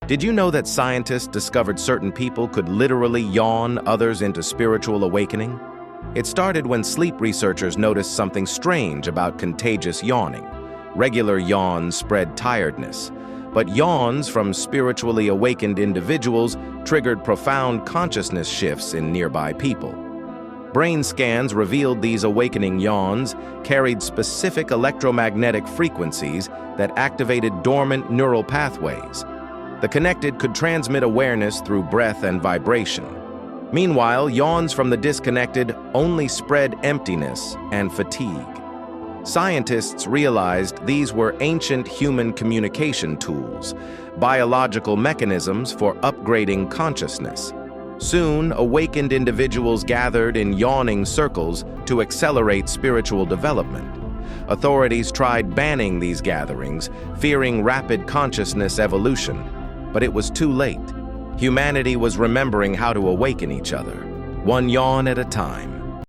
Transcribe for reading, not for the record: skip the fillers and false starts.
Did you know that scientists discovered certain people could literally yawn others into spiritual awakening? It started when sleep researchers noticed something strange about contagious yawning. Regular yawns spread tiredness, but yawns from spiritually awakened individuals triggered profound consciousness shifts in nearby people. Brain scans revealed these awakening yawns carried specific electromagnetic frequencies that activated dormant neural pathways. The connected could transmit awareness through breath and vibration. Meanwhile, yawns from the disconnected only spread emptiness and fatigue. Scientists realized these were ancient human communication tools, biological mechanisms for upgrading consciousness. Soon, awakened individuals gathered in yawning circles to accelerate spiritual development. Authorities tried banning these gatherings, fearing rapid consciousness evolution. But it was too late. Humanity was remembering how to awaken each other, one yawn at a time.